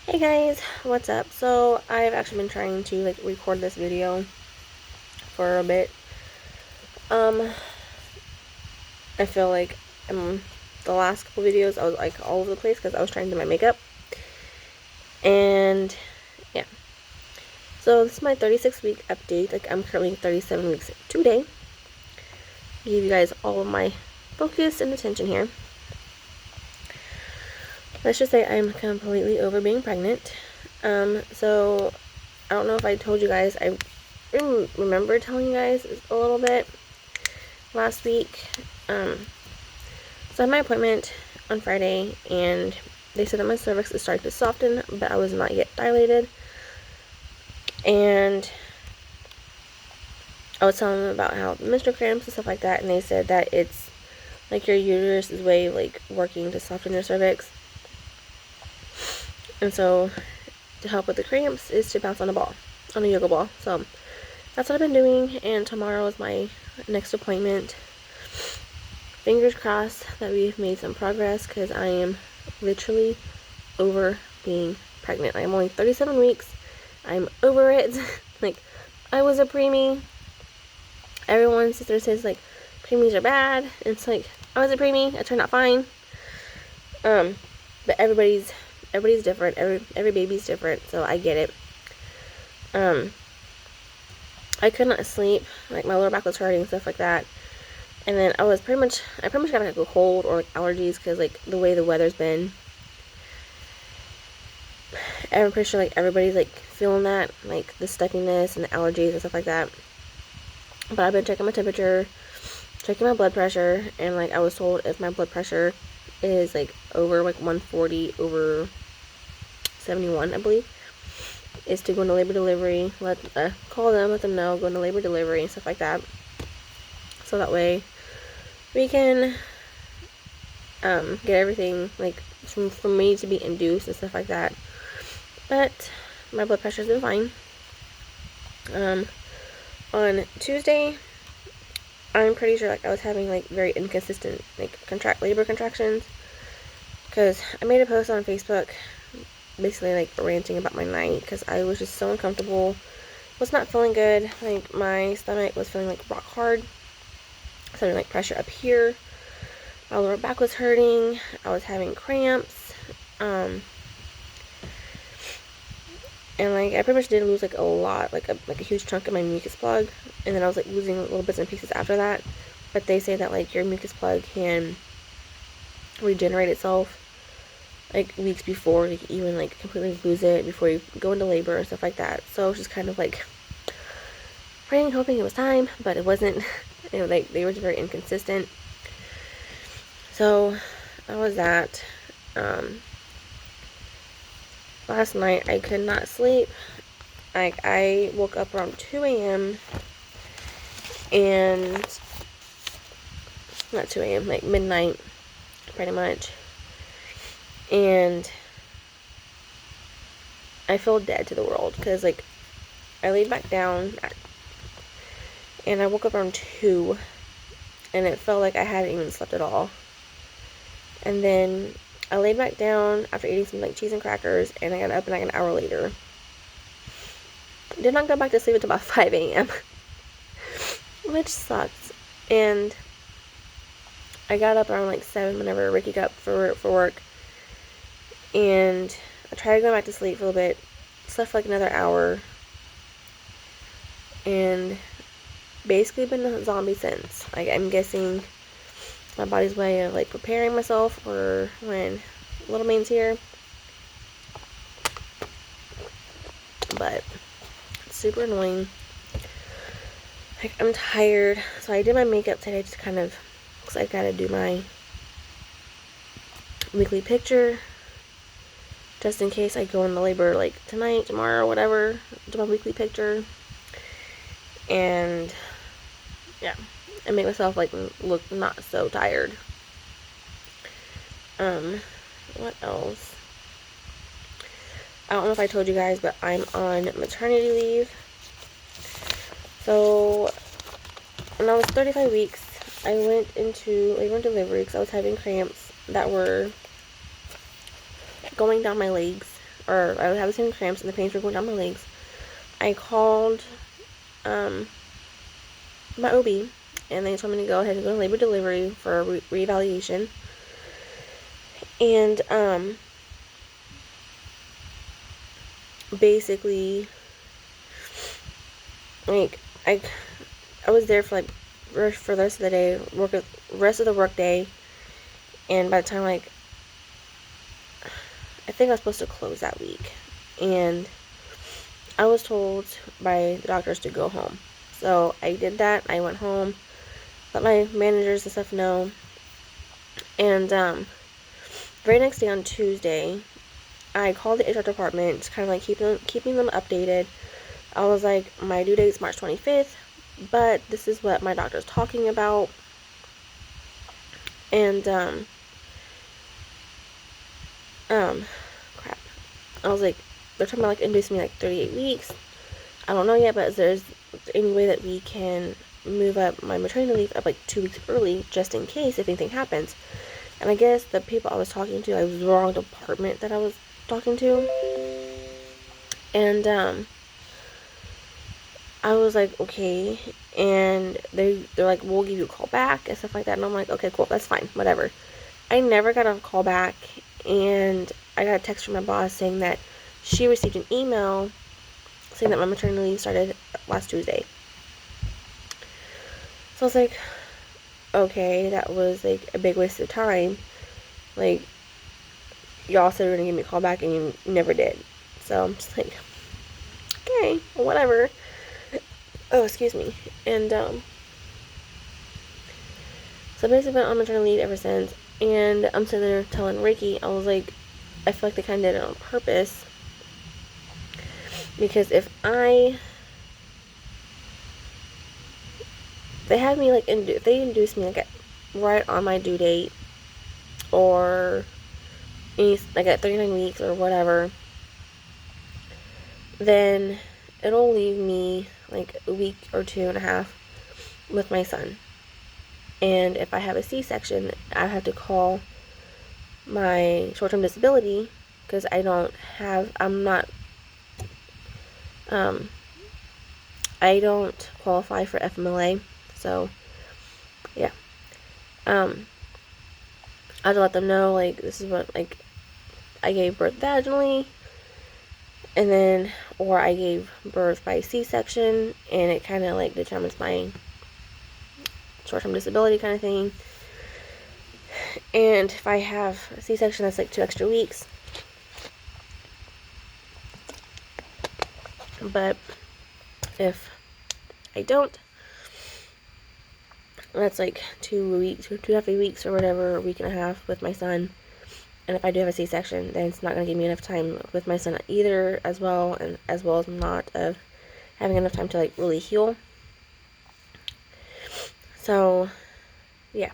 Hey guys, what's up? So I've actually been trying to record this video for a bit. I feel like the last couple videos I was like all over the place because I was trying to do my makeup. And yeah. So this is my 36-week update. Like I'm currently 37 weeks today. Give you guys all of my focus and attention here. Let's just say I'm completely over being pregnant. So I don't know if I told you guys. I remember telling you guys a little bit last week. So I had my appointment on Friday, and they said that my cervix is starting to soften, but I was not yet dilated. And I was telling them about how menstrual cramps and stuff like that, and they said that it's like your uterus is way working to soften your cervix. And so to help with the cramps is to bounce on a yoga ball. So that's what I've been doing, and tomorrow is my next appointment. Fingers crossed that we've made some progress, because I am literally over being pregnant. I'm only 37 weeks. I'm over it. I was a preemie. Everyone sits there and says preemies are bad. It's I was a preemie. I turned out fine. But everybody's different. Every baby's different, so I get it. I could not sleep. My lower back was hurting and stuff like that. And then I pretty much got a cold or allergies, because the way the weather's been. I'm pretty sure everybody's feeling that, the stuffiness and the allergies and stuff like that. But I've been checking my temperature, checking my blood pressure, and I was told if my blood pressure is over 140 over 71, I believe, is to go into labor delivery. Call them, let them know, go into labor delivery and stuff like that. So that way we can get everything for me to be induced and stuff like that. But my blood pressure's been fine. On Tuesday, I'm pretty sure I was having very inconsistent labor contractions, because I made a post on Facebook basically ranting about my night, because I was just so uncomfortable, was not feeling good. My stomach was feeling rock hard, feeling pressure up here, my lower back was hurting, I was having cramps, and I pretty much did lose a lot, a huge chunk of my mucus plug, and then I was losing little bits and pieces after that. But they say that your mucus plug can regenerate itself weeks before you even completely lose it, before you go into labor and stuff like that. So I was just kind of praying, hoping it was time, but it wasn't. They were just very inconsistent. So that was that. Last night I could not sleep. I woke up around 2 a.m. and not 2 a.m., midnight, pretty much. And I feel dead to the world, because I laid back down and I woke up around 2, and it felt like I hadn't even slept at all. And then I laid back down after eating some cheese and crackers, and I got up an hour later. Did not go back to sleep until about 5 a.m. which sucks. And I got up around 7 whenever Ricky got up for work, and I tried going back to sleep for a little bit, slept for another hour, and basically been a zombie since. I'm guessing my body's way of preparing myself for when little man's here. But it's super annoying. I'm tired. So I did my makeup today, just kind of, because I gotta do my weekly picture, just in case I go into labor tonight, tomorrow, whatever. Do my weekly picture, and yeah, and make myself look not so tired. What else? I don't know if I told you guys, but I'm on maternity leave. So when I was 35 weeks, I went into labor and delivery because I was having cramps that were going down my legs. or I was having some cramps and the pains were going down my legs, I called my OB, and they told me to go ahead and go to labor delivery for a reevaluation. And basically, like, I was there for the rest of the day, rest of the work day, and by the time, like, I think I was supposed to close that week, and I was told by the doctors to go home. So I did that. I went home, let my managers and stuff know, and very next day on Tuesday, I called the HR department, kind of like keeping them updated. I was like, my due date is March 25th, but this is what my doctor's talking about. And crap. I was like, they're talking about like inducing me like 38 weeks. I don't know yet, but is there any way that we can move up my maternity leave up like 2 weeks early, just in case if anything happens? And I guess the people I was talking to, I was the wrong department that I was talking to. And I was like, okay. And they're like, we'll give you a call back and stuff like that. And I'm like, okay, cool, that's fine, whatever. I never got a call back, and I got a text from my boss saying that she received an email saying that my maternity leave started last Tuesday. So I was like, okay, that was like a big waste of time. Like, y'all said you were gonna give me a call back and you never did. So I'm just like, okay, well, whatever. Oh, excuse me. And so basically I've been on maternity leave ever since, and I'm sitting there telling Ricky, I was like, I feel like they kind of did it on purpose, because if they had me like they induced me like right on my due date, or like at 39 weeks or whatever, then it'll leave me like a week or 2.5 with my son. And if I have a C-section, I have to call my short-term disability, because I don't qualify for FMLA. So yeah, I have to let them know, like, this is what, like, I gave birth vaginally, and then, or I gave birth by C-section, and it kind of like determines my short-term disability kind of thing. And if I have a C-section, that's like 2 extra weeks. But if I don't, that's like 2 weeks, 2.5 weeks or whatever, a week and a half with my son. And if I do have a C-section, then it's not going to give me enough time with my son either, as well as not of having enough time to like really heal. So yeah.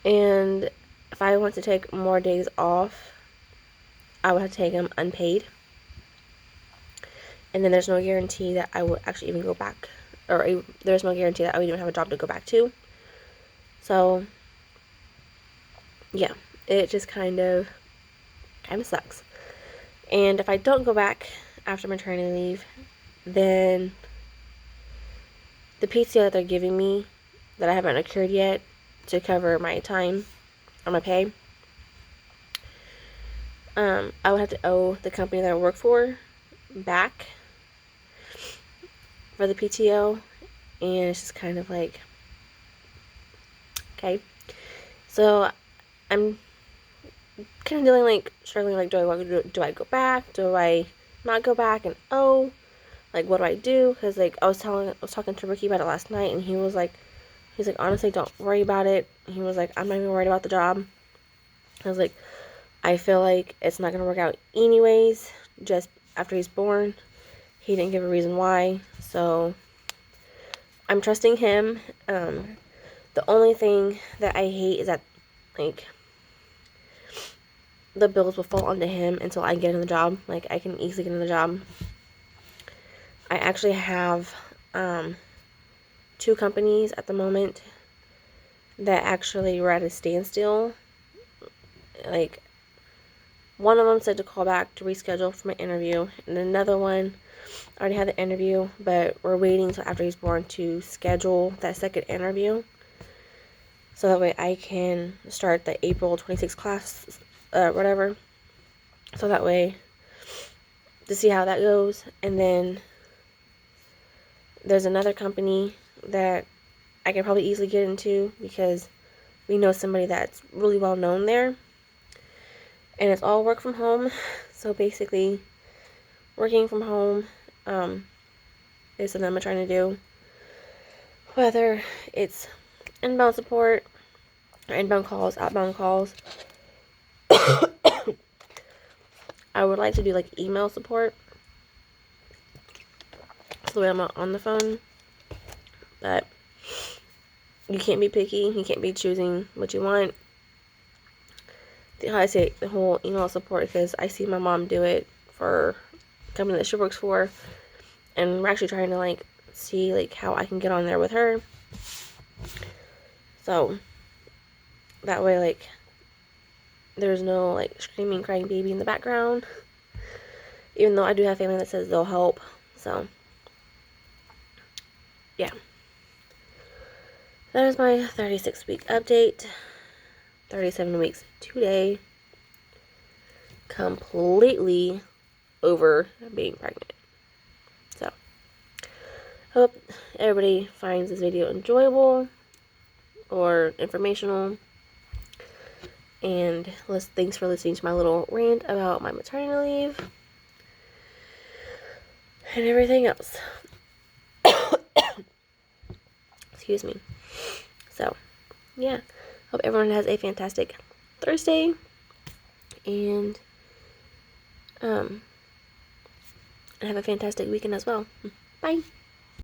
And if I want to take more days off, I would have to take them unpaid. And then there's no guarantee that I will actually even go back, or there's no guarantee that I would even have a job to go back to. So yeah, it just kind of sucks. And if I don't go back after maternity leave, then the PTO that they're giving me that I haven't accrued yet to cover my time or my pay, I would have to owe the company that I work for back for the PTO, and it's just kind of like, okay. So I'm kind of struggling, like, do I go back? Do I not go back? And like, what do I do? Because like I was talking to Ricky about it last night, and he's like, honestly, don't worry about it. He was like, I'm not even worried about the job. I was like, I feel like it's not gonna work out anyways. Just after he's born, he didn't give a reason why, so I'm trusting him. The only thing that I hate is that, like, the bills will fall onto him until I get in the job. Like, I can easily get in the job. I actually have 2 companies at the moment that actually were at a standstill. Like, One of them said to call back to reschedule for my interview, and another one, I already had the interview, but we're waiting until after he's born to schedule that second interview, so that way I can start the April 26th class, whatever, so that way, to see how that goes. And then there's another company that I can probably easily get into, because we know somebody that's really well known there, and it's all work from home. So basically, working from home is something I'm trying to do, whether it's inbound support or inbound calls, outbound calls. I would like to do like email support, so the way I'm not on the phone, but you can't be picky, you can't be choosing what you want. How I say the whole email support, because I see my mom do it for a company that she works for, and we're actually trying to like see like how I can get on there with her, so that way like there's no like screaming, crying baby in the background, even though I do have family that says they'll help. So yeah, that is my 36-week update. 37 weeks today. Completely over being pregnant. So, hope everybody finds this video enjoyable or informational. And thanks for listening to my little rant about my maternity leave and everything else. Excuse me. So, yeah. Hope everyone has a fantastic Thursday. And have a fantastic weekend as well. Bye.